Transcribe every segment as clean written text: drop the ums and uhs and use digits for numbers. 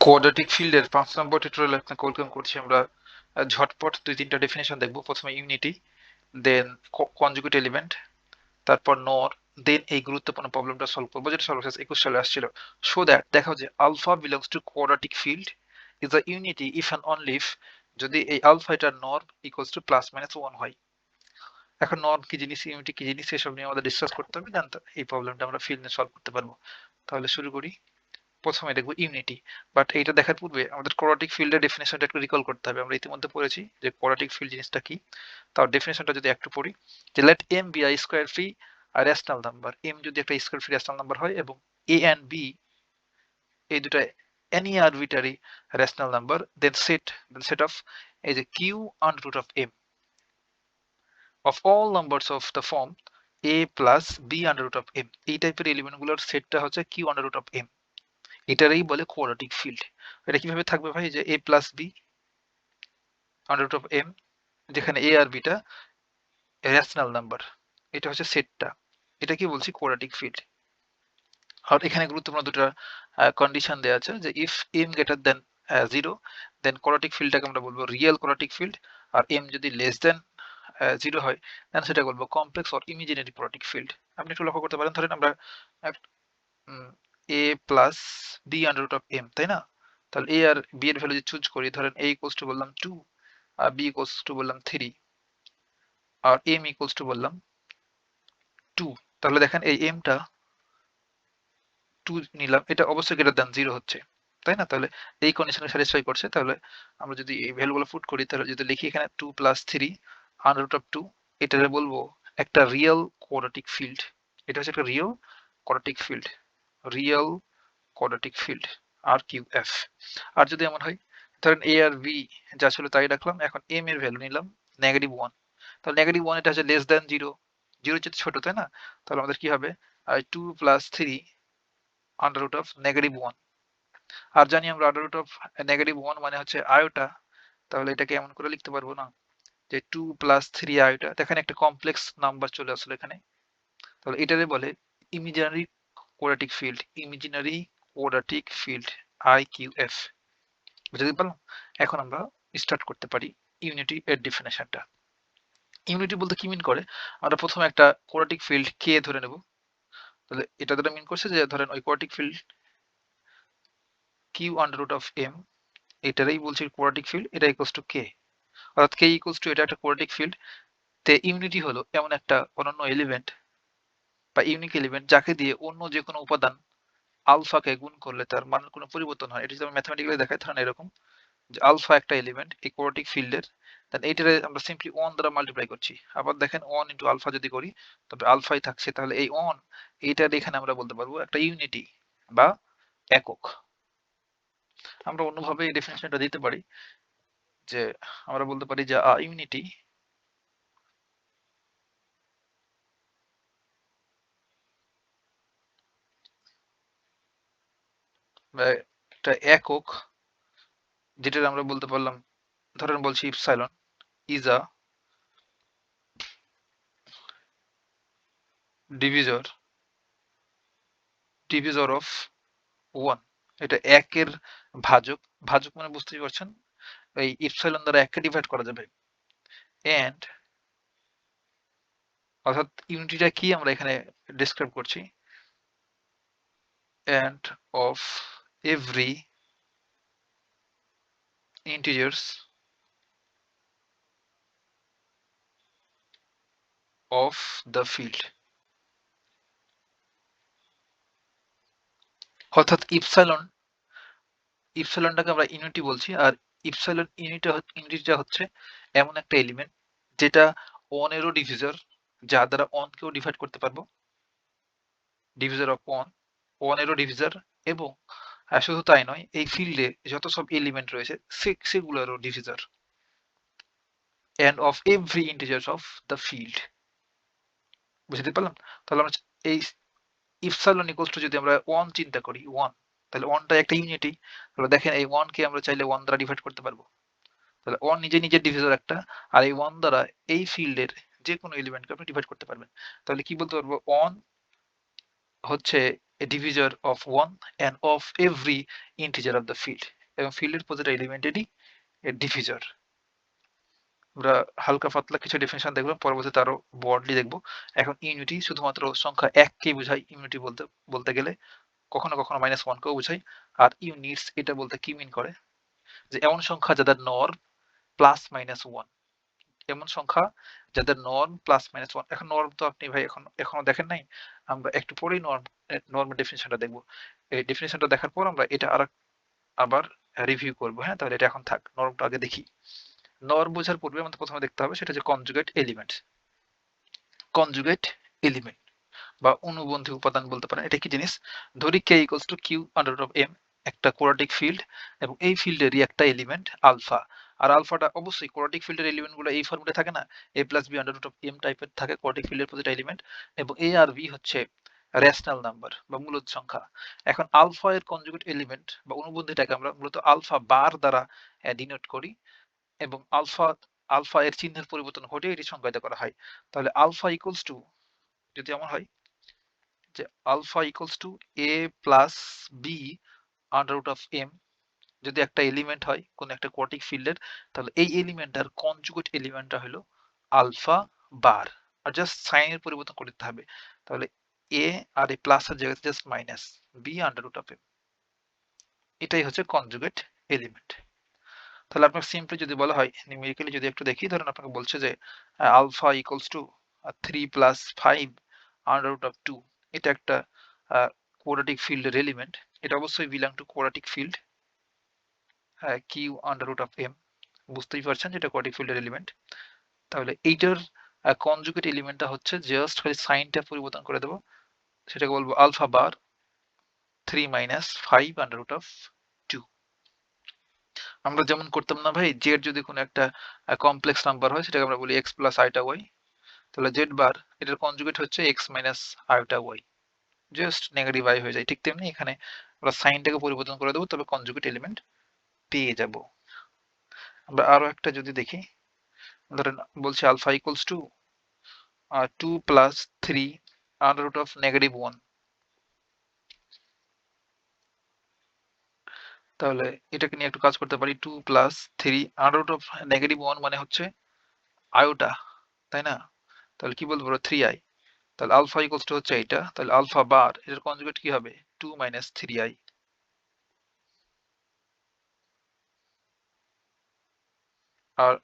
Quadratic ফিল্ডের 5 নম্বর টিউটোরিয়ালে আপনাকে ওয়েলকাম করছি। আমরা ঝটপট 2-3টা ডেফিনেশন দেখব। প্রথমে ইউনিটি, দেন কনজুগেট এলিমেন্ট, তারপর নর, দেন এই গুরুত্বপূর্ণ প্রবলেমটা সলভ করবো যেটা সর্বশেষ 21 সালে আসছিল। সো দ্যাট দেখাও যে alpha belongs to quadratic field is a unity if and only if যদি এই আলফা এটার নর ইকুয়ালস টু +-1 হয়। এখন নর কি জিনিস, ইউনিটি কি জিনিস, এসব নিয়ে আমাদের ডিসকাস করতে হবে, জানতে এই প্রবলেমটা আমরা ফিল্ড নিয়ে সলভ করতে পারবো। তাহলে শুরু করি। প্রথমে দেখবো ইউনিটি, বাট এইটা দেখার পূর্বে আমাদের কোয়াড্রেটিক ফিল্ডের ডেফিনেশনটা একটু রিকল করতে হবে। আমরা ইতিমধ্যে পড়েছি যে কোয়াড্রেটিক ফিল্ড জিনিসটা কি। তার ডেফিনেশনটা যদি একটু পড়ি, যে let M be I square free আর রেশনাল নাম্বার। এম যদি একটা স্কয়ার ফ্রি রেশনাল নাম্বার হয় এবং এ এন্ড বি এই দুটো any arbitrary rational number, then set of এই যে Q under root of M of all numbers of the form A plus B under root of M. এই টাইপের এলিমেন্টগুলোর সেটটা হচ্ছে Q under root of M. এটারই বলে কোয়াড্রেটিক ফিল্ড। এটা কিভাবে থাকবে ভাই, যে a plus B under root of M, যেখানে a আর বিটা রেশনাল নাম্বার, এটা হচ্ছে সেটটা। এটা কি বলছি, কোয়াড্রেটিক ফিল্ড। আর এখানে গুরুত্বপূর্ণ দুটো কন্ডিশন দেওয়া আছে, যে if m greater than 0 then quadratic ফিল্ডটাকে আমরা বলবো রিয়েল কোয়াড্রেটিক ফিল্ড, আর m যদি লেস দেন 0 হয় দেন সেটা বলবো complex or imaginary quadratic field. আপনি একটু লক্ষ্য করতে পারেন, ধরেন আমরা a plus B under root of M, তাই না? তাহলে a আর b এর ভ্যালু যদি চুজ করি, ধরেন a ইকুয়ালস টু বললাম 2 আর b ইকুয়ালস টু বললাম 3 আর m ইকুয়ালস টু বললাম 2, তাহলে দেখেন এই m টা 2 নিলাম, এটা অবশ্যই গ্রেটার দ্যান 0 হচ্ছে, তাই না? তাহলে এই কন্ডিশনকে স্যাটিসফাই করছে। তাহলে আমরা যদি এই ভ্যালুগুলো পুট করি, তাহলে যদি লিখি এখানে 2 প্লাস 3 আন্ডার রুট অফ 2, এটারে বলবো একটা রিয়েল কোয়াড্রেটিক ফিল্ড। এটা হচ্ছে একটা real quadratic field, real quadratic field আর কিউ এফ। আর যদি এমন হয়, ধরেন এ আর বি যা ছিল তাই রাখলাম, এখন এম এর ভ্যালু নিলাম -1, তাহলে -1 এটা হচ্ছে লেস দ্যান 0, 0 চেয়ে ছোট, তাই না? তাহলে আমাদের কি হবে, 2 প্লাস 3 আন্ডার রুট অফ -1। আর জানি আমরা আন্ডার রুট অফ -1 মানে হচ্ছে আয়োটা, তাহলে এটাকে এমন করে লিখতে পারবো না, যে 2 প্লাস 3 আয়োটা, দেখেন একটা কমপ্লেক্স নাম্বার চলে আসলো এখানে। তাহলে এটারে বলে imaginary quadratic field, imaginary quadratic field IQF। বুঝতে পারলাম? এখন আমরা স্টার্ট করতে পারি ইউনিটি এর ডেফিনেশনটা। ইউনিটি বলতে কি মিন করে, আমরা প্রথমে একটা কোয়াড্রেটিক ফিল্ড কে ধরে নেব। তাহলে এটা দ্বারা মিন করছে যে ধরেন ওই quadratic field Q under root of M, এটারই বলছি কোয়াড্রেটিক ফিল্ড, এটা ইকুয়ালস টু কে, অর্থাৎ কে ইকুয়ালস টু এটা একটা কোয়াড্রেটিক ফিল্ড। তে ইউনিটি হলো এমন একটা অনন্য এলিমেন্ট বা ইউনিক এলিমেন্ট যাকে দিয়ে অন্য যে কোনো উপাদান আলফাকে গুণ করলে তার মানের কোনো পরিবর্তন হয়। এটা যদি আমরা ম্যাথমেটিক্যালি দেখাই, ধরেন এরকম যে আলফা একটা এলিমেন্ট এই কোয়াড্রেটিক ফিল্ডের, দেন এইটারে আমরা সিম্পলি 1 দ্বারা মাল্টিপ্লাই করছি। আবার দেখেন 1 ইনটু আলফা যদি করি তবে আলফাই থাকছে, তাহলে এই 1 এইটার এখানে আমরা বলতে পারবো একটা ইউনিটি বা একক। আমরা অন্যভাবে এই ডেফিনেশনটা দিতে পারি, যে আমরা বলতে পারি যে ইউনিটি বা একটা একক, যেটা আমরা বলতে পারলাম, ধরেন বলছি epsilon is a divisor divisor of 1। এটা একের ভাজক, ভাজক মানে বুঝতেই পারছেন, এই ইপসাইলন দ্বারা একে ডিভাইড করা যাবে। এন্ড অর্থাৎ ইউনিটিটা কি আমরা এখানে ডেসক্রাইব করছি, and of every integers of the field. অর্থাৎ ইপসাইলনটাকে আমরা ইউনিটি বলছি, আর ইপসাইলন ইউনিটিটা হচ্ছে এমন একটা এলিমেন্ট যেটা 1 এরও ডিভিজর, যা দ্বারা 1 কেও ডিভাইড করতে পারবো, ডিভিজর অফ 1, 1 এরও ডিভিজর, এবং শুধু তাই নয়, এই ফিল্ডে যত সব এলিমেন্ট রয়েছে সেগুলোরও divisor, and of every integers of the field. বুঝতে পারলাম? তাহলে আমরা এই ইপসাইলন ইকুয়ালস টু যদি আমরা 1 চিন্তা করি, 1, তাহলে 1 টা একটা ইউনিটি। তাহলে দেখেন এই 1 কে আমরা চাইলে 1 দ্বারা ডিভাইড করতে পারবো। তাহলে 1 নিজে নিজের ডিভিজর একটা, আর এই 1 দ্বারা এই ফিল্ডের যে কোনো এলিমেন্টকে আপনি ডিভাইড করতে পারবেন। তাহলে কি বলতে পারবো, 1 হচ্ছে a divisor of 1 and of every integer of the field. এবং ফিল্ডের প্রতিটা এলিমেন্টেরই ডিভিজর। আমরা হালকা পাতলা কিছু ডেফিনেশন দেখলাম, পরবর্তীতে আরো ব্রডলি দেখবো। এখন ইউনিটি শুধুমাত্র সংখ্যা এককেই বোঝায় ইউনিটি বলতে বলতে গেলে, কখনো কখনো -1 কেও বোঝায়। আর ইউনিটস এটা বলতে কি মিন করে, যে এমন সংখ্যা যাদের নর্ম +-1, এমন সংখ্যা যাদের নর্ম +-1। এখন নর্ম তো আপনি ভাই এখনো দেখেন নাই, আমরা একটু পরেই নর্মের ডেফিনেশনটা দেখবো। এই ডেফিনেশনটা দেখার পর আমরা এটা আবার রিভিউ করবো। হ্যাঁ, তাহলে এটা এখন থাক, নর্মটা আগে দেখি। নর্ম বোঝার পূর্বে আমাদের প্রথমে দেখতে হবে সেটা যে কনজুগেট এলিমেন্ট। কনজুগেট এলিমেন্ট বা অনুবন্ধী উপাদান বলতে পারেন। এটা কি জিনিস? ধরি k = q√m একটা কোয়াড্রাটিক ফিল্ড, এবং এই ফিল্ডেরই একটা এলিমেন্ট আলফা। আর আলফাটা অবশ্যই কোয়াড্রাটিক ফিল্ডের এলিমেন্ট গুলো এই ফর্মুলায় থাকে না, a + b√m টাইপের থাকে কোয়াড্রাটিক ফিল্ডের প্রতিটা এলিমেন্ট, এবং a আর b হচ্ছে রেশনাল নাম্বার বা মূলদ সংখ্যা। এখন আলফা এর কনজুগেট এলিমেন্ট বা অনুবন্ধীটাকে আমরা মূলত আলফা বার দ্বারা ডিনোট করি, এবং আলফা এর চিহ্নের পরিবর্তন ঘটে এটি সংজ্ঞায়িত করা হয়। তাহলে আলফা ইকুয়ালস টু, যদি এমন হয় যে alpha equals to a plus B under root of M, যদি একটা এলিমেন্ট হয় কোন একটা কোয়াড্রাটিক ফিল্ডের, তাহলে এই এলিমেন্টটার কনজুগেট এলিমেন্টটা হলো আলফা বার। আর জাস্ট সাইনের পরিবর্তন করে দিতে হবে। তাহলে এ আর এই প্লাসের জায়গাতে just minus B under root of M, এটাই হচ্ছে কনজুগেট এলিমেন্ট। তাহলে আপনাকে সিম্পলি যদি বলা হয় নিউমেরিক্যালি যদি একটু দেখি, ধরেন আপনাকে বলছে যে alpha equals to 3 + 5 under root of 2, এটা একটা কোয়াড্রাটিক ফিল্ডের এলিমেন্ট। এটা অবশ্যই belong to quadratic field Q under root of M. বুঝতেই পারছেন যে এটা কোয়াড্রাটিক ফিল্ডের এলিমেন্ট। তাহলে এইটার কনজুগেট এলিমেন্টটা হচ্ছে জাস্ট খালি সাইনটা পরিবর্তন করে দেবো, সেটাকে বলবো alpha bar 3 - 5 under root of 2। আমরা যেমন করতাম না ভাই, জেড যদি কোনো একটা কমপ্লেক্স নাম্বার হয় সেটাকে আমরা বলি x + i y, তাহলে জেড বার এটার কনজুগেট হচ্ছে x - i y, just negative i হয়ে যায়। ঠিক তেমনি এখানে আমরা সাইনটাকে পরিবর্তন করে দেবো, তবে কনজুগেট এলিমেন্ট পেয়ে যাব। আমরা আরো একটা যদি দেখি, ধরেন বলছি alpha equals to 2 + 3 under root of -1, তাহলে এটাকে নিয়ে একটু কাজ করতে পারি। 2 + 3 আন্ডার রুট অফ -1 মানে হচ্ছে আয়োটা, তাই না? তাহলে কি বলবো, 3i। তাহলে আলফা ইকুয়ালস টু হচ্ছে এইটা, তাহলে আলফা বার এটার কনজুগেট কি হবে, 2 - 3i। আর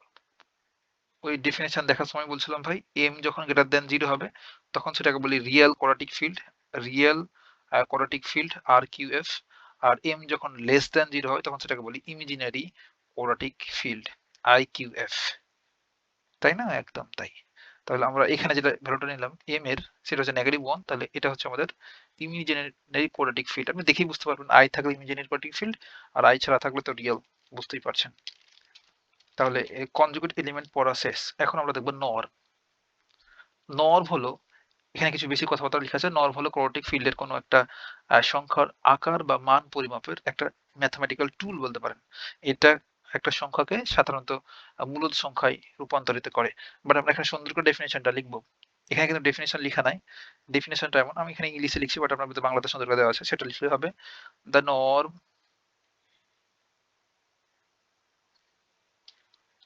ওই ডেফিনেশন দেখার সময় বলছিলাম ভাই, এম যখন গ্রেটার দেন 0 হবে তখন সেটাকে বলি real quadratic field, real quadratic field আর কিউ এফ। আর এম যখন লেস দেন 0 হয় তখন সেটাকে বলি imaginary quadratic field, I Q F. তাই না? একদম তাই। তাহলে আমরা এখানে যেটা ভ্যালুটা নিলাম এম এর, সেটা হচ্ছে -1, তাহলে এটা হচ্ছে আমাদের ইমাজিনারি কোয়াড্রাটিক ফিল্ড। আপনি দেখেই বুঝতে পারবেন, আই থাকলে imaginary quadratic field, R I ছাড়া থাকলে তো রিয়েল, বুঝতেই পারছেন। তাহলে কনজুগেট এলিমেন্ট পড়া শেষ। এখন আমরা দেখব নর। নর হলো, এখানে কিছু বেশি কথাবার্তা লেখা আছে। নর হলো কোয়াড্রাটিক ফিল্ডের কোনো একটা সংখ্যার আকার বা মান পরিমাপের একটা ম্যাথমেটিক্যাল টুল বলতে পারেন। এটা একটা সংখ্যাকে সাধারণত মূলদ সংখ্যায় রূপান্তরিত করে। বাট আমরা এখানে সুন্দর করে ডেফিনেশনটা লিখবো। এখানে কিন্তু ডেফিনেশন লেখা নাই। ডেফিনেশনটা এমন, আমি এখানে ইংলিশে লিখছি, বাট আপনার বাংলাতে সুন্দর করে দেওয়া আছে, সেটা লিখলে হবে the norm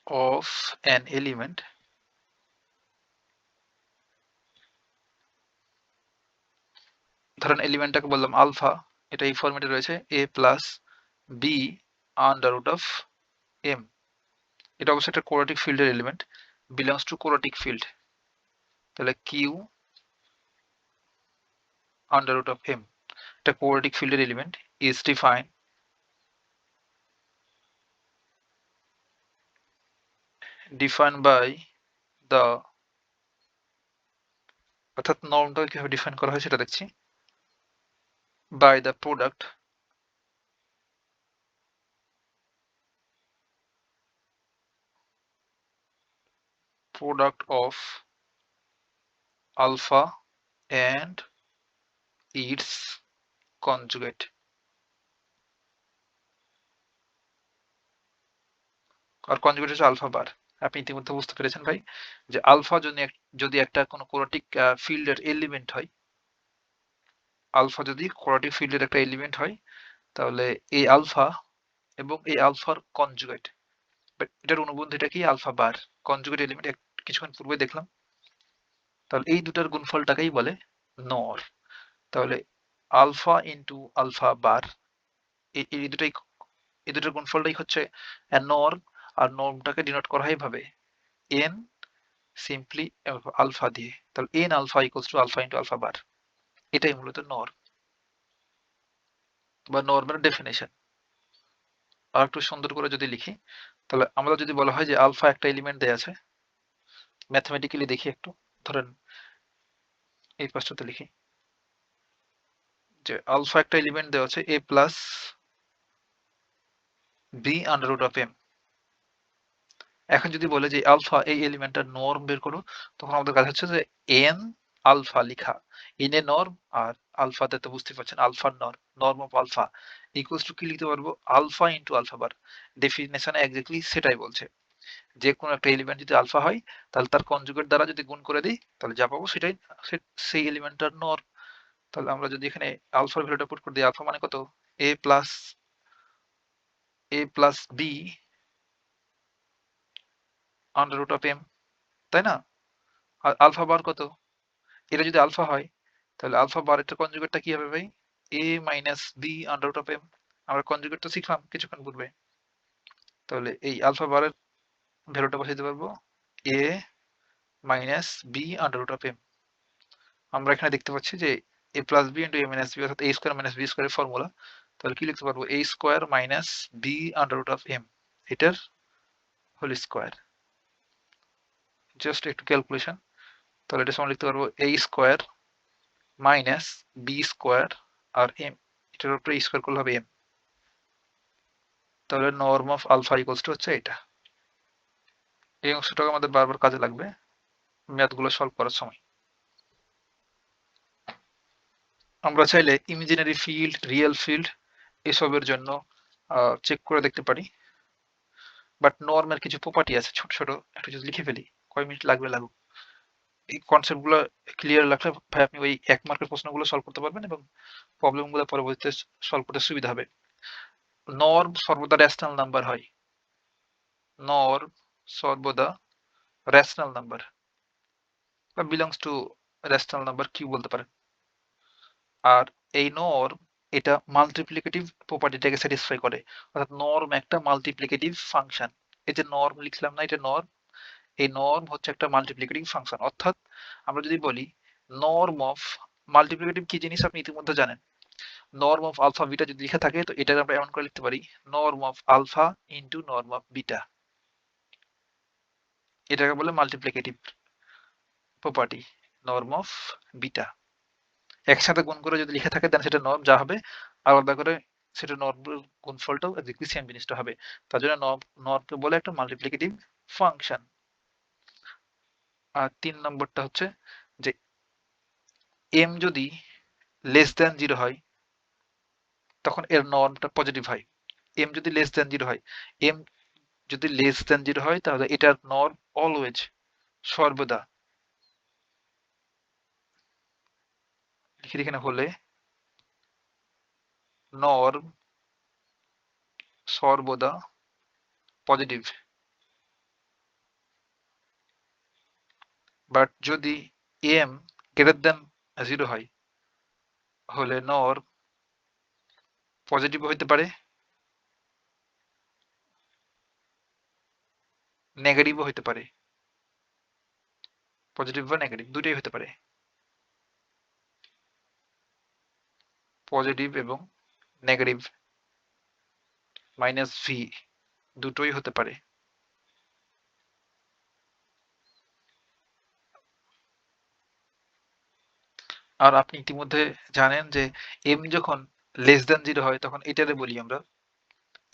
of an element, ধরেন এলিমেন্টটাকে বললাম আলফা, এটা এই ফরম্যাটে রয়েছে a plus B under root of M. এটা অবশ্যই একটা কোয়াড্রাটিক ফিল্ডের element, belongs to quadratic field. তাহলে Q under root of M, এটা কোয়াড্রাটিক ফিল্ডের element, is defined by the, অর্থাৎ নর্মটাকে কিভাবে ডিফাইন করা হয় সেটা দেখছি, by the product of alpha and its conjugate. আর কনজুগেট হচ্ছে আলফা বার। আপনি ইতিমধ্যে বুঝতে পেরেছেন ভাই যে আলফা যদি একটা কোনো কোয়াড্রাটিক ফিল্ডের এলিমেন্ট হয়, আলফা যদি কোয়াড্রাটিক ফিল্ডের একটা এলিমেন্ট হয়, তাহলে এই আলফা এবং এই আলফার কনজুগেট, বাট এটার অনুবন্ধীটা কি আলফা বার, কনজুগেট এলিমেন্ট কিছুক্ষণ পূর্বে দেখলাম। তাহলে এই দুটার গুণফলটাকেই বলে নর। তাহলে আলফা ইন্টু আলফা বার, এই দুটাই, এই দুটার গুণফলটাই হচ্ছে নর্ম। আর নর্মটাকে ডিনোট করা হয় এভাবে এন সিম্পলি আলফা দিয়ে। তাহলে N alpha equals to alpha into alpha bar, এটাই মূলত নর্ম বা নর্মের ডেফিনেশন। আর একটু সুন্দর করে যদি লিখি, তাহলে আমরা যদি বলা হয় যে আলফা একটা এলিমেন্ট দেয়া আছে, ম্যাথমেটিক্যালি দেখি একটু, ধরেন এই পাশটাতে লিখি যে আলফা একটা এলিমেন্ট দেওয়া আছে A plus B under root of M. এখন যদি বলে যে আলফা এই এলিমেন্টটার নর্ম বের করো, তখন আমাদের কাছে হচ্ছে যে এন আলফা লিখা, এন এ নর্ম আর আলফাতে তো বুঝতে পারছেন আলফার norm, norm of alpha equals to কি লিখতে পারবো আলফা ইন্টু আলফা বার। ডেফিনেশনে এক্স্যাক্টলি সেটাই বলছে, যে কোনো একটা এলিমেন্ট যদি আলফা হয় তাহলে তার কনজুগেট দ্বারা যদি গুণ করে দিই তাহলে যা পাবো সেটাই সেই এলিমেন্টটার নর্ম। তাহলে আমরা যদি এখানে আলফার ভ্যালুটা পুট করে দিই, আলফা মানে কত A plus B under root of M, তাই না? আর আলফা বার কত, এটা যদি আলফা হয় তাহলে আলফা বার এর কনজুগেটটা কি হবে ভাই, A minus B under root of M. আমরা কনজুগেট তো শিখলাম কিছুক্ষণ পূর্বে। তাহলে এই আলফা বারের ভ্যালুটা বসাইতে পারবো A minus B under root of M. আমরা এখানে দেখতে পাচ্ছি যে A plus B into A minus B অর্থাৎ এ স্কোয়ার মাইনাস বি স্কোয়ারের ফর্মুলা। তাহলে কি লিখতে পারবো A square minus B under root of M, এটার হোল স্কোয়ার। জাস্ট একটু ক্যালকুলেশন, তাহলে এটা সমান লিখতে পারবো A square minus B square আর এম, এটার উপরে স্কোয়ার করলে হবে এম। তাহলে norm of alpha equals to হচ্ছে এটা। এই অংশটাকে আমাদের বারবার কাজে লাগবে ম্যাথগুলো সলভ করার সময়। আমরা চাইলে ইমাজিনারি ফিল্ড, রিয়েল ফিল্ড এসবের জন্য চেক করে দেখতে পারি, বাট নর্মের কিছু প্রপার্টি আছে ছোট ছোট, একটু যদি লিখে ফেলি কয় মিনিট লাগবে লাগুক। এই কনসেপ্ট গুলো ক্লিয়ার রাখলে ভাই আপনি ওই 1 মার্কের প্রশ্নগুলো সলভ করতে পারবেন এবং প্রবলেম গুলো পরবর্তীতে সলভ করতে সুবিধা হবে। নর্ম সর্বদা রেশনাল নাম্বার হয়, নর্ম সর্বদা রেশনাল নাম্বার বা বিলংস টু রেশনাল নাম্বার কি বলতে পারেন। আর এই নর্ম এটা মাল্টিপ্লিকেটিভ প্রপার্টিটাকে স্যাটিসফাই করে, অর্থাৎ নর্ম একটা মাল্টিপ্লিকেটিভ ফাংশন। এই যে নর্ম লিখলাম না, এটা নর্ম, এই নর্ম হচ্ছে একটা মাল্টিপ্লিকেটিভ ফাংশন। অর্থাৎ আমরা যদি বলি নর্ম অফ মাল্টিপ্লিকেটিভ কি জিনিস আপনি ইতিমধ্যে জানেন, নর্ম অফ আলফা বিটা যদি লেখা থাকে তো এটা আমরা এমন করে লিখতে পারি norm of alpha into norm of beta, এটাকে বলে multiplicative property norm of beta. একসাথে গুণ করে যদি লিখে থাকে দেন সেটা নর্ম যা হবে, আলাদা করে সেটা নর্ম গুণফলটাও এক্স্যাক্টলি সেম জিনিসটা হবে। তার জন্য নর্মকে বলে একটা মাল্টিপ্লিকেটিভ ফাংশন। আর 3 নম্বরটা হচ্ছে যে এম যদি লেস দ্যান 0 হয় তখন এর নর্মটা পজিটিভ হয়। এম যদি লেস দ্যান 0 হয়, এম যদি লেস দ্যান 0 হয় তাহলে এটার নর্ম অলওয়েজ সর্বদা, লিখে এখানে হলে নর্ম সর্বদা পজিটিভ। বাট যদি এম গ্রেটার দ্যান 0 হয় হলে নর্ম পজিটিভ হইতে পারে, নেগেটিভও হইতে পারে, পজিটিভ বা নেগেটিভ দুটোই হতে পারে, পজিটিভ এবং নেগেটিভ মাইনাস ভি দুটোই হতে পারে। আর আপনি ইতিমধ্যে জানেন যে এম যখন লেস দ্যান 0 হয় তখন এটারে বলি আমরা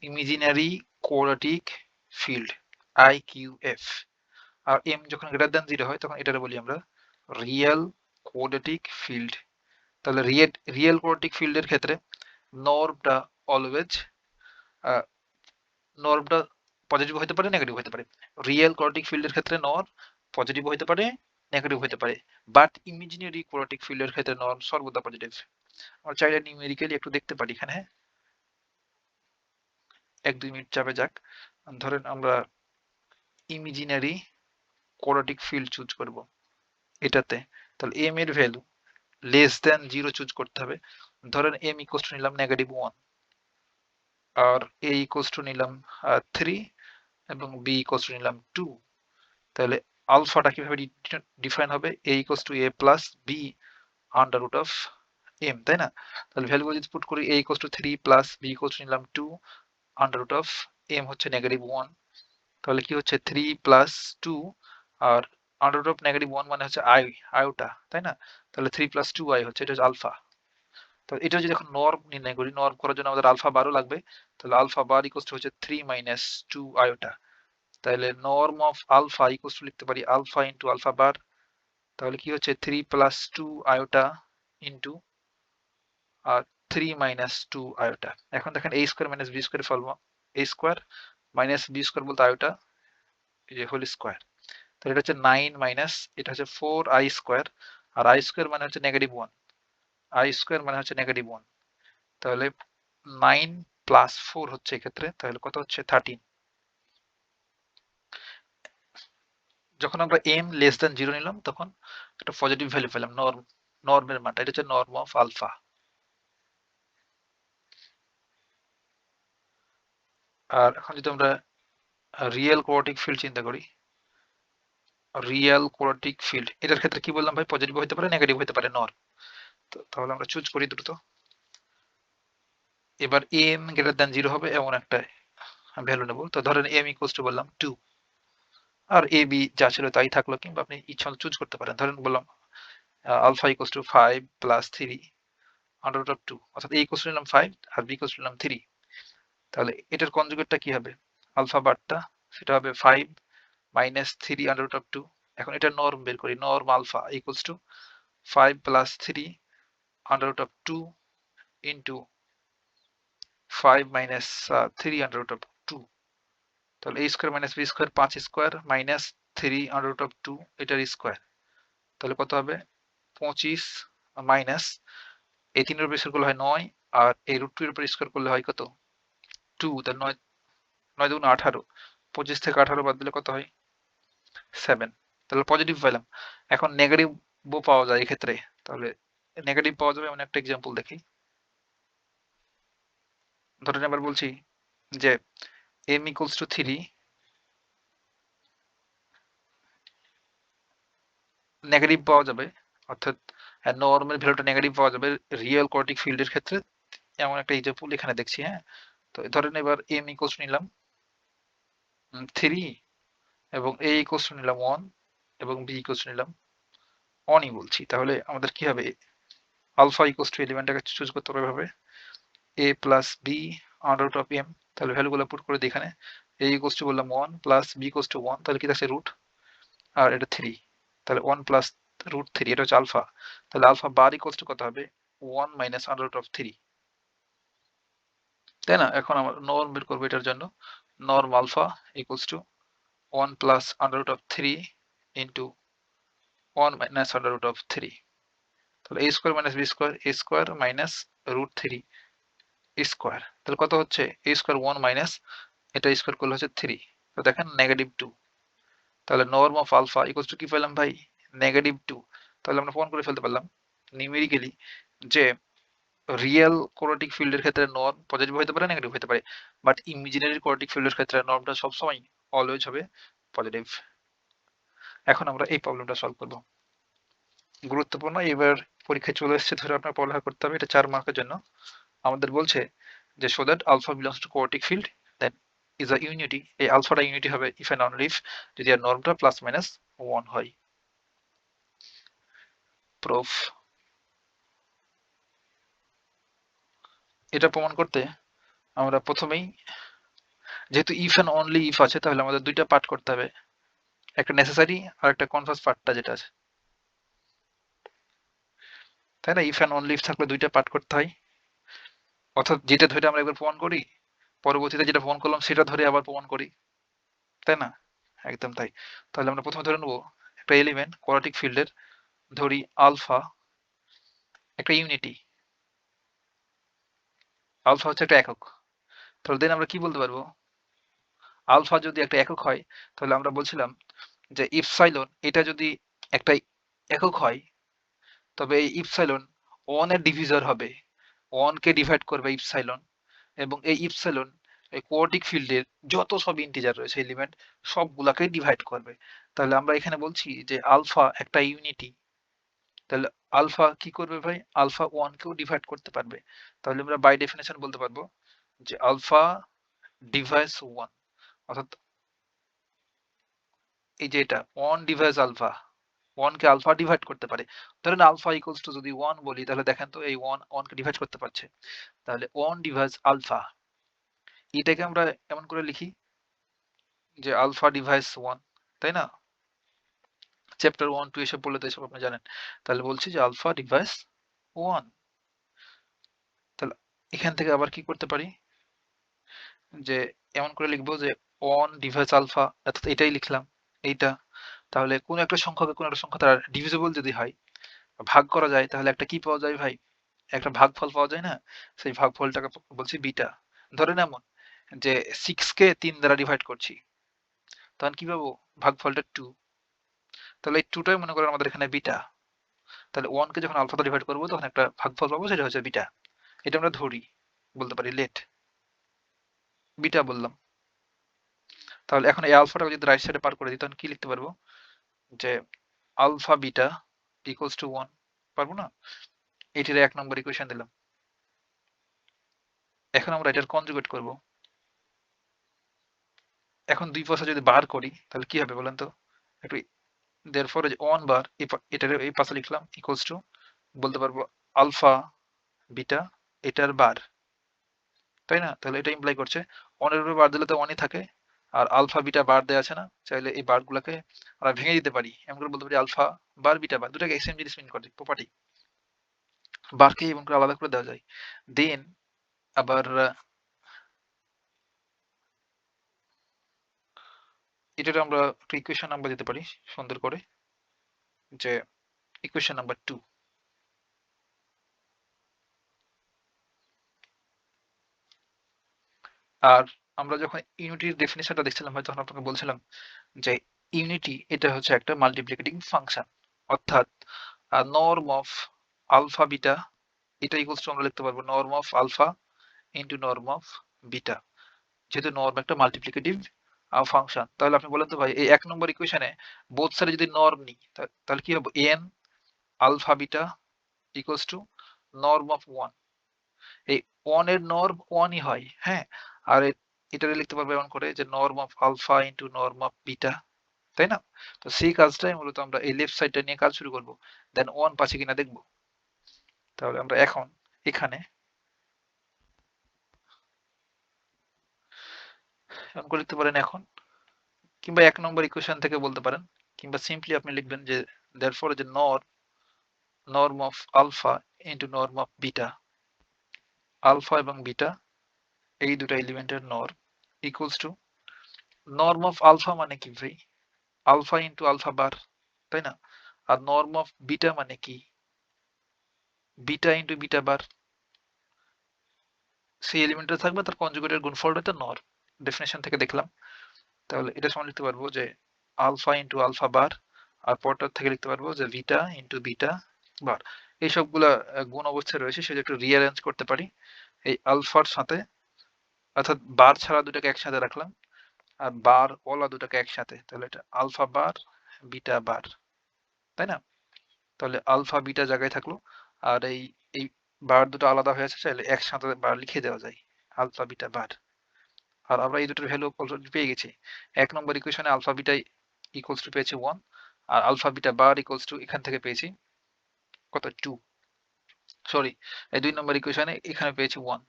ইমাজিনারি কোয়াড্রেটিক ফিল্ড IQF। আর এম যখন গ্রেটার দ্যান 0 হয় তখন এটারে বলি আমরা রিয়েল কোয়াড্রেটিক ফিল্ড। তাহলে রিয়েল কোয়াড্রেটিক ফিল্ডের ক্ষেত্রে নর্মটা অলওয়েজ, নর্মটা পজিটিভ হতে পারে, নেগেটিভ হতে পারে। রিয়েল কোয়াড্রেটিক ফিল্ডের ক্ষেত্রে নর্ম পজিটিভ হতে পারে, নেগেটিভ হতে পারে, বাট ইমাজিনারি কোয়াড্রেটিক ফিল্ডের ক্ষেত্রে নর্ম সর্বদা পজিটিভ। আমরা চাইলে নিউমেরিক্যালি একটু দেখতে পারি এখানে, হ্যাঁ। 1-2 মিনিট চাপে যাক। ধরেন আমরা ইমাজিনারি কোয়াড্রেটিক ফিল্ড চুজ করব এটাতে। তাহলে m এর ভ্যালু লেস দ্যান 0 চুজ করতে হবে। ধরেন m ইকুয়ালস টু নিলাম -1 আর a ইকুয়ালস টু নিলাম 3 এবং b ইকুয়ালস টু নিলাম 2। তাহলে আলফাটা কিভাবে ডিফাইন হবে? a equals to a plus b under root of m, তাই না? তাহলে ভ্যালুগুলো যদি পুট করি, a equals to 3 plus b equals to নিলাম 2 আন্ডার রুট অফ m হচ্ছে -1। তাহলে কি হচ্ছে 3 প্লাস 2 আর আন্ডার রুট অফ -1 মানে হচ্ছে আয়োটা, তাই না? তাহলে 3 প্লাস 2i হচ্ছে, এটা হচ্ছে আলফা। তো এটা যদি এখন নর্ম নির্ণয় করি, নর্ম করার জন্য আমাদের আলফা বারও লাগবে। তাহলে আলফা বার ইকুয়ালস টু হচ্ছে 3 মাইনাস 2 আয়োটা। তাহলে norm of alpha equals to লিখতে পারি আলফা ইন্টু আলফা বার। তাহলে কি হচ্ছে 3 plus 2 iota into 3 minus 2 iota. এখন দেখেন a square minus b square form, a square minus b square বলতে আয়োটা এই যে হোল স্কোয়ার। তাহলে এটা হচ্ছে 9 মাইনাস এটা হচ্ছে 4i square, R i square মানে হচ্ছে -1, i স্কোয়ার মানে হচ্ছে -1। তাহলে 9 প্লাস 4 হচ্ছে এক্ষেত্রে, তাহলে কত হচ্ছে 13। যখন আমরা m লেস দ্যান 0 নিলাম তখন একটা পজিটিভ ভ্যালু পেলাম, নর্মের মানটা, এটা হচ্ছে নর্ম অফ আলফা। আর এখন যদি আমরা রিয়েল কোয়াড্রেটিক ফিল্ড চিন্তা করি, রিয়েল কোয়াড্রেটিক ফিল্ড এটার ক্ষেত্রে কি বললাম ভাই? পজিটিভ হতে পারে, নেগেটিভ হতে পারে, নর্ম। তাহলে আমরা চুজ করি দ্রুত। এবার m গ্রেটার দ্যান 0 হবে এমন একটা ভ্যালু নেব। তো ধরেন m ইকুয়ালস টু বললাম 2 আর a b যা ছিল তাই থাকলো, কিংবা আপনি ইচ্ছা মতো চুজ করতে পারেন। ধরেন বললাম alpha equals to 5 plus 3 under root of 2, অর্থাৎ a ইকুয়ালস টু নিলাম 5 আর b ইকুয়ালস টু নিলাম 3। তাহলে এটার কনজুগেটটা কি হবে? আলফা বারটা সেটা হবে 5 মাইনাস 3 আন্ডার রুট অফ 2। এখন এটা নর্ম বের করি, norm alpha equals to 5 plus 3 under root of 2 into 5 minus 3 under root of 2। তাহলে a square minus b square 5 square minus 3 under root of 2 এটার স্কোয়ার। তাহলে কত হবে? 25 মাইনাস এই 3 এর উপর স্কোয়ার করলে হয় 9, আর এই রুট 2 এর উপর স্কোয়ার করলে হয় কত? 2। তাহলে 9 9 দুগুণ 18, 25 থেকে 18 বাদ দিলে কত হয়? 7। তাহলে পজিটিভ পেলাম। এখন নেগেটিভও পাওয়া যায় এক্ষেত্রে। তাহলে নেগেটিভ পাওয়া যাবে এমন একটা এক্সাম্পল দেখি। ধরেন এবার বলছি যে m ইকুয়ালস টু 3, নেগেটিভ পাওয়া যাবে, অর্থাৎ নর্মাল ভ্যালুটা নেগেটিভ পাওয়া যাবে রিয়েল কোয়াড্রেটিক ফিল্ডের ক্ষেত্রে, এমন একটা এক্সাম্পল এখানে দেখছি। হ্যাঁ, তো ধরেন এবার m ইকুয়ালস নিলাম 3 এবং a ইকুয়ালস নিলাম 1 এবং b ইকুয়ালস নিলাম 1ই বলছি। তাহলে আমাদের কি হবে? আলফা ইকুয়ালস টু এলিমেন্টটাকে চুজ করতে হবে এভাবে a plus b under root of m। তাহলে ভ্যালুগুলো পুট করে দিই এখানে। a ইকুয়ালস টু বললাম 1 প্লাস b ইকুয়ালস টু 1, তাহলে কি থাকছে? রুট, আর এটা 3। তাহলে 1 প্লাস রুট 3, এটা হচ্ছে আলফা। তাহলে আলফা বার ইকুয়ালস টু কত হবে? 1 মাইনাস আন্ডার রুট অফ 3, তাই না? এখন আমরা নর্ম বের করবো এটার জন্য। Norm alpha equals to 1 plus under root of 3 into 1 minus under root of 3। তাহলে a square minus b square, a square minus root 3 square. তাহলে কত হচ্ছে? a স্কোয়ার 1 মাইনাস এটা স্কোয়ার করলে হচ্ছে 3। তো দেখেন -2। তাহলে norm of alpha equals to কি পেলাম ভাই? -2। তাহলে আমরা প্রমাণ করে ফেলতে পারলাম নিউমেরিক্যালি যে রিয়েল কোয়াড্রেটিক ফিল্ডের ক্ষেত্রে নর্ম পজিটিভ হতে পারে, নেগেটিভ হতে পারে, বাট ইমাজিনারি কোয়াড্রেটিক ফিল্ডের ক্ষেত্রে নর্মটা সবসময় অলওয়েজ হবে পজিটিভ। এখন আমরা এই প্রবলেমটা সলভ করব। গুরুত্বপূর্ণ, এবার পরীক্ষায় চলে এসেছে, ধরে আপনার পড়ালেখা করতে হবে, এটা 4 মার্কের জন্য। আমাদের বলছে যে so that alpha belongs to quadratic field then is a unity. এই আলফাটা ইউনিটি হবে ইফ এন্ড অনলি ইফ যদি আর নর্মটা প্লাস মাইনাস 1 হয়। প্রুফ। এটা প্রমাণ করতে আমরা প্রথমেই, যেহেতু ইফ এন্ড অনলি ইফ আছে, তাহলে আমাদের দুইটা পার্ট করতে হবে, একটা নেসেসারি আর একটা কনভার্স পার্টটা যেটা আছে, তাই না? ইফ এন্ড অনলি ইফ থাকলে দুইটা পার্ট করতে হয়, অর্থাৎ যেটা ধরে আমরা একবার প্রমাণ করি, পরবর্তীতে যেটা প্রমাণ করলাম সেটা ধরে আবার প্রমাণ করি, তাই না? একদম তাই। তাহলে আমরা প্রথমে ধরে নেবো একটা এলিমেন্ট কোয়াড্রেটিক ফিল্ডের, ধরি আলফা একটা ইউনিটি, আলফা হচ্ছে একটা একক। তাহলে দেন আমরা কি বলতে পারবো, আলফা যদি একটা একক হয় তাহলে আমরা বলছিলাম যে ইপসাইলন এটা যদি একটা একক হয় তবে এই ইপসাইলন 1 এর ডিভিজর হবে, 1 কে ডিভাইড করবে ইপসাইলন, এবং এই ইপসাইলন এই কোয়াড্রিক ফিল্ডের যত সব ইন্টিজার রয়েছে এলিমেন্ট সবগুলাকে ডিভাইড করবে। তাহলে আমরা এখানে বলছি যে আলফা একটা ইউনিটি, তাহলে আলফা কি করবে ভাই, আলফা 1 কেও ডিভাইড করতে পারবে। তাহলে আমরা বাই ডেফিনেশন বলতে পারবো যে আলফা ডিভাইস 1, অর্থাৎ এই যে এটা 1 ডিভাইস আলফা, 1 কে আলফা ডিভাইড করতে পারে। ধরেন আলফা ইকুয়ালস টু যদি 1 বলি তাহলে দেখেন তো এই 1 কে ডিভাইড করতে পারছে। তাহলে 1 ডিভাইস আলফা, এটাকে আমরা এমন করে লিখি যে আলফা ডিভাইস 1, তাই না? চ্যাপ্টার 1 2 এসব পড়লে তো এসব আপনি জানেন। তাহলে বলছি যে আলফা ডিভাইস 1। তাহলে এখান থেকে আবার কি করতে পারি, যে এমন করে লিখবো যে 1 ডিভাইস আলফা, অর্থাৎ এটাই লিখলাম এইটা। তাহলে কোন একটা সংখ্যাকে কোন একটা সংখ্যা দ্বারা ডিভিজিবল যদি হয়, ভাগ করা যায়, তাহলে একটা কি পাওয়া যায় ভাই, একটা ভাগফল পাওয়া যায় না? সেই ভাগফলটাকে বলছি বিটা। ধরেন এমন যে 6 কে 3 দ্বারা ডিভাইড করছি, তখন কি পাবো, ভাগফলটা 2। তাহলে এই 2 টাই মনে করেন আমাদের এখানে বিটা। তাহলে 1 কে যখন আলফা দ্বারা ডিভাইড করবো তখন একটা ভাগফল পাবো, সেটা হচ্ছে বিটা। এটা আমরা ধরি, বলতে পারি লেট বিটা বললাম। তাহলে এখন এই আলফাটাকে যদি রাইট সাইডে পার করে দিই তখন কি লিখতে পারবো, যে আলফা বিটা ইকুয়ালস টু 1, পারবো না? এটির 1 নম্বর ইকুয়েশন দিলাম। এখন আমরা এটার কনজুগেট করব। এখন দুই পাশে যদি বার করি তাহলে কি হবে বলেন তো, একটু দেরফর যে 1 বার এটার এই পাশে লিখলাম ইকুয়ালস টু, বলতে পারবো আলফা বিটা এটার বার, তাই না? তাহলে এটা ইমপ্লাই করছে 1 এর উপরে বার দিলে তো 1 ই থাকে, আর আলফা বিটা বার দেয়া আছে না, চাইলে এই বার গুলাকে আমরা ভেঙে দিতে পারি, এমন করে বলতে পারি আলফা বার বিটা বার দুটাকে সেম জিনিস মিন করে প্রপার্টি, বারকে এমন করে আলাদা করে দেওয়া যায়। দেন আবার এটার আমরা একটা ইকুয়েশন নাম্বার দিতে পারি সুন্দর করে, যে ইকুয়েশন নাম্বার 2। আর আমরা যখন ইউনিটির ডেফিনিশনটা দেখছিলাম হয়তো তখন আপনাকে বলছিলাম যে ইউনিটি এটা হচ্ছে একটা মাল্টিপ্লিকেটিং ফাংশন, অর্থাৎ নর্ম অফ আলফা বিটা এটা ইকুয়ালস টু আমরা লিখতে পারবো norm of alpha into norm of beta, যেহেতু নর্ম একটা মাল্টিপ্লিকেটিভ ফাংশন। তাহলে আপনি বলেন তো ভাই এই 1 নম্বর ইকুয়েশনে বোথ সাইডে যদি নর্ম নিই তাহলে কি হবে, N alpha beta equals to norm of 1। এই 1 এর নর্ম 1 ই হয়, হ্যাঁ? আর এটারে লিখতে পারবো এমন করে যে norm of alpha into norm of beta, তাই না? তো সেই কাজটাই মূলত আমরা এই লেফট সাইডটা নিয়ে কাজ শুরু করব, দেন 1 পাচ্ছে কিনা দেখব। তাহলে আমরা এখন এখানে এমন করে লিখতে পারেন এখন, কিংবা 1 নম্বর ইকুয়েশন থেকে বলতে পারেন, কিংবা সিম্পলি আপনি লিখবেন যে therefore যে norm of alpha into norm of beta, alpha এবং বিটা এই দুটো এলিমেন্টের norm equals to norm of alpha মানে কি ভাই, আলফা ইন্টু আলফা বার, তাই না? আর নর্ম অফ বিটা মানে কি, বিটা ইন্টু বিটা বার, সেই এলিমেন্টে থাকবে তার কনজুগেটের গুণফলটা তো নর্ম, ডেফিনেশন থেকে দেখলাম। তাহলে এটা সমান লিখতে পারবো যে আলফা ইন্টু আলফা বার, আর পরটার থেকে লিখতে পারবো যে বিটা ইন্টু বিটা বার। এই সবগুলা গুণ অবস্থায় রয়েছে সেটা একটু রিঅ্যারেঞ্জ করতে পারি এই আলফার সাথে, অর্থাৎ বার ছাড়া দুটাকে একসাথে রাখলাম, আর বার ওলা দুটাকে একসাথে, তাহলে এটা আলফা বার বিটা বার, তাই না? তাহলে আলফা বিটা জায়গায় থাকলো, আর এই বার দুটো আলাদা হয়েছে, চাইলে একসাথে বার লিখে দেওয়া যায় আলফা বিটা বার। আর আমরা এই দুটোর ভ্যালু অলরেডি পেয়ে গেছি। 1 নম্বর ইকুয়েশনে আলফা বিটা ইকুয়ালস টু পেয়েছি 1, আর alpha beta bar equals to এখান থেকে পেয়েছি কত 2, সরি এই 2 নম্বর ইকুয়েশনে এখানে পেয়েছি 1।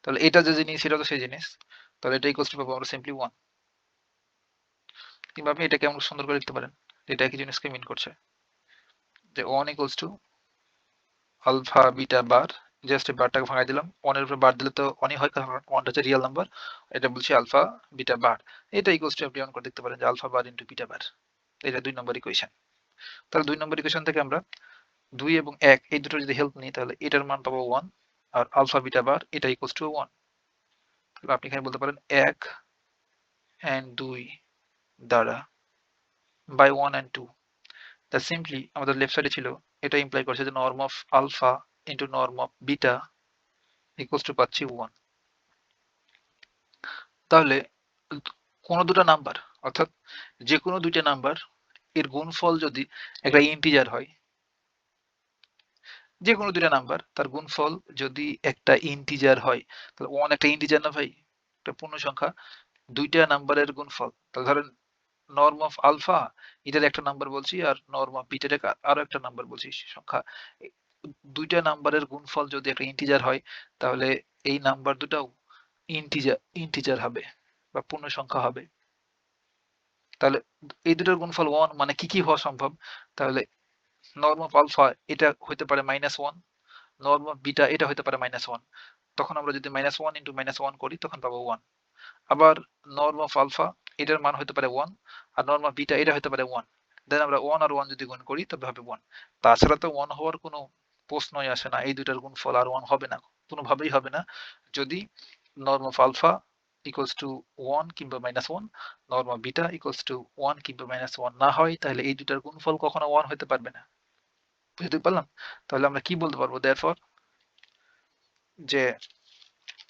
তাহলে এটা যে জিনিস সেটা তো সেই জিনিস, তাহলে এটা ইকুয়ালস টু পাবো আমরা সিম্পলি 1। কিংবা আপনি এটা কেমন সুন্দর করে লিখতে পারেন, এটা কি জিনিসকে মিন করছে, যে 1 equals to alpha beta bar, just এই বারটাকে ভাঙাই দিলাম, 1 এর উপরে বার দিলে তো 1 ই হয় কারণ 1 টা হচ্ছে রিয়েল নাম্বার, এটা বলছি আলফা বিটা বার। এটা ইকুয়ালস টু আপনি অন করে দেখতে পারেন যে আলফা বার ইনটু বিটা বার, এটা 2 নম্বর ইকুয়েশন। তাহলে 2 নম্বর ইকুয়েশন থেকে আমরা 2 এবং 1 এই দুটো যদি হেল্প নিই তাহলে এটার মান পাবো 1, আর আলফা বিটা বার এটা ইকুয়ালস টু 1। আপনি এখানে বলতে পারেন 1 and 2 দ্বারা by 1 and 2, তা সিম্পলি আমাদের লেফট সাইডে ছিল, এটা ইমপ্লাই করছে যে norm of alpha into norm of beta equals to পাচ্ছি 1। তাহলে কোনো দুটো নাম্বার, অর্থাৎ যে কোনো দুইটা নাম্বার এর গুণফল যদি একটা ইন্টিজার হয়, যে কোনো দুইটা নাম্বার তার গুণফল যদি একটা ইন্টিজার হয়, তাহলে 1 একটা ইন্টিজার না ভাই, একটা পূর্ণ সংখ্যা, দুইটা নাম্বারের গুণফল, তাহলে ধরেন নর্ম অফ আলফা এটার একটা নাম্বার বলছি আর নর্ম অফ বিটার আরো একটা নাম্বার বলছি সংখ্যা, দুইটা নাম্বারের গুণফল যদি একটা ইন্টিজার হয়, তাহলে এই নাম্বার দুটাও ইন্টিজার হবে বা পূর্ণ সংখ্যা হবে। তাহলে এই দুটোর গুণফল 1 মানে কি কি হওয়া সম্ভব? তাহলে নর্ম অফ আলফা এটা হইতে পারে -1, নর্ম অফ বিটা এটা হইতে পারে -1। তখন আমরা যদি -1 ইন্টু -1 করি তখন পাবো 1। আবার নর্ম অফ আলফা এটার মান হতে পারে 1 আর নর্ম অফ বিটা এটা হতে পারে 1। দেন আমরা 1 আর 1 যদি গুণ করি তবে হবে 1। তাছাড়া তো 1 হওয়ার কোনো প্রশ্নই আসে না, এই দুইটার গুণফল আর 1 হবে না, কোনোভাবেই হবে না। যদি norm of alpha equals to 1 কিংবা -1, norm of beta equals to 1 কিংবা -1 না হয়, তাহলে এই দুইটার গুণফল কখনো 1 হতে পারবে না। বুঝতে পারলাম? তাহলে আমরা কি বলতে পারবো দেয়ারফর, যে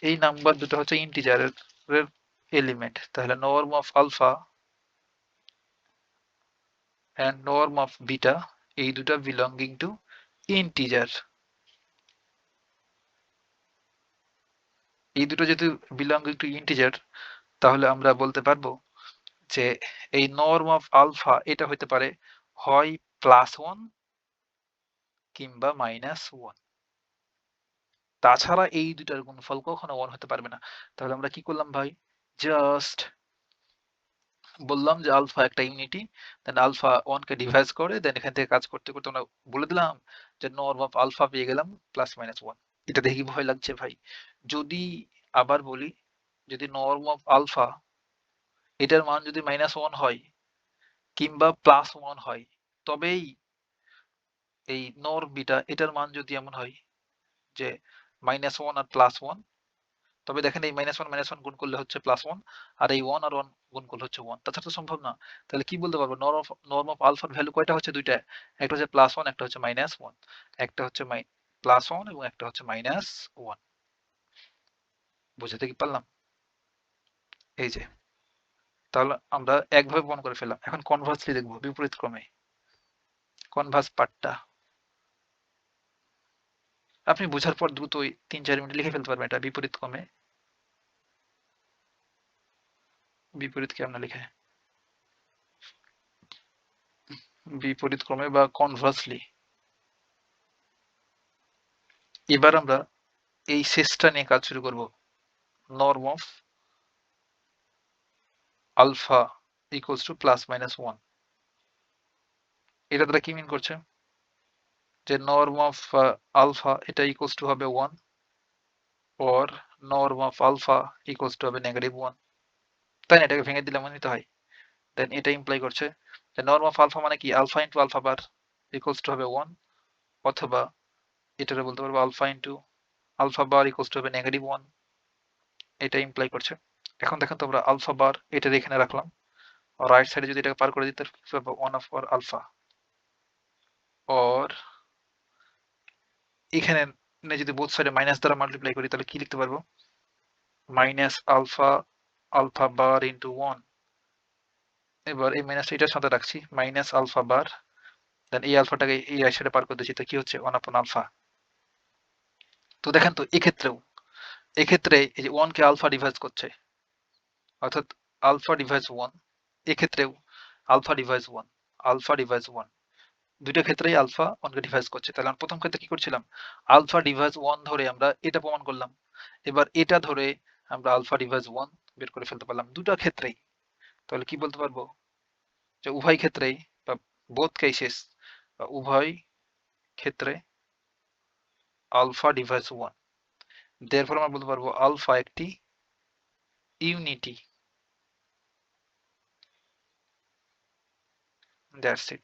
এই নাম্বার দুটো হচ্ছে ইন্টিজারের এলিমেন্ট, তাহলে norm of alpha and norm of beta এই দুটা belonging to integer। এই দুটো যদি belonging to integer, তাহলে আমরা বলতে পারবো যে এই norm of alpha এটা হতে পারে হয় +1 কিংবা -1। তাছাড়া এই দুটার গুণফল কখনো 1 হতে পারবে না। তাহলে আমরা কি করলাম ভাই, জাস্ট বললাম যে আলফা একটা ইউনিটি, দেন আলফা 1 কে ডিভাইড করে, দেন এখান থেকে কাজ করতে করতে আমরা বলে দিলাম যে নর্ম অফ আলফা পেয়ে গেলাম +-1। এটা দেখে কি ভয় লাগছে ভাই? যদি আবার বলি, যদি নর্ম অফ আলফা এটার মান যদি -1 হয় কিংবা +1 হয়, তবেই এই নর্ম বিটা এটার মান যদি এমন হয় যে -1 আর +1, তবে দেখেন এই -1 গুণ করলে হচ্ছে +1 আর এই 1 আর 1 গুণ করলে হচ্ছে 1। তাছাড়া তো সম্ভব না। তাহলে কি বলতে পারবো, নর্ম অফ আলফার ভ্যালু কয়টা হচ্ছে? দুইটা। একটা হচ্ছে +1, একটা হচ্ছে -1। একটা হচ্ছে +1 এবং একটা হচ্ছে -1। বুঝাতে কি পারলাম? এই যে, তাহলে আমরা একভাবে প্রমাণ করে ফেললাম। এখন কনভার্সলি দেখব, বিপরীত ক্রমে। কনভার্স পার্টটা আপনি বোঝার পর দ্রুত ওই ৩-৪ মিনিটে লিখে ফেলতে পারবেন, এটা বিপরীত ক্রমে। বিপরীত কেমনে লিখে? বিপরীত ক্রমে বা কনভার্সলি। এবার আমরা এই শেষটা নিয়ে কাজ শুরু করব। Norm of alpha equals to +-1। এটা দ্বারা কি মিন করছে? যে নর্ম অফ আলফা এটা ইকুয়ালস টু হবে 1 or norm of alpha equals to হবে -1। তাই না? এটাকে ভেঙে দিলে মনে তো হয়। দেন এটা ইমপ্লাই করছে যে নর্ম অফ আলফা মানে কি, alpha into alpha bar equals to হবে 1, অথবা এটারে বলতে পারবো alpha into alpha bar equals to হবে -1। এটা ইমপ্লাই করছে। এখন দেখেন তো আমরা আলফা বার এটা এখানে রাখলাম, রাইট সাইডে যদি এটাকে পার করে দিতে পারবো 1 অফ আলফা, অর এখানে যদি বোথ সাইডে মাইনাস দ্বারা মাল্টিপ্লাই করি তাহলে কি লিখতে পারবো, minus alpha alpha bar into 1। এবার এই মাইনাস এটার সাথে রাখছি মাইনাস আলফা বার, দেন এই আলফাটাকে এই রাইট সাইডে পার করে দিচ্ছি, তো কি হচ্ছে 1 আলফা। তো দেখেন তো এক্ষেত্রে এই যে 1 কে আলফা ডিভাইড করছে, অর্থাৎ আলফা ডিভাইস 1, এক্ষেত্রেও আলফা ডিভাইস 1, আলফা ডিভাইস 1, দুইটা ক্ষেত্রেই আলফা 1 কে ডিভাইস করছে। তাহলে আমরা প্রথম ক্ষেত্রে কি করছিলাম, আলফা ডিভাইস 1 ধরে আমরা এটা প্রমাণ করলাম। এবার এটা ধরে আমরা আলফা ডিভাইস 1 বের করে ফেলতে পারলাম দুটো ক্ষেত্রেই। তাহলে কি বলতে পারবো, যে উভয় ক্ষেত্রেই বা বোথ কেসেস বা উভয় ক্ষেত্রে আলফা ডিভাইস 1। দেয়ারফর আমরা বলতে পারবো আলফা একটি ইউনিটি। That's it.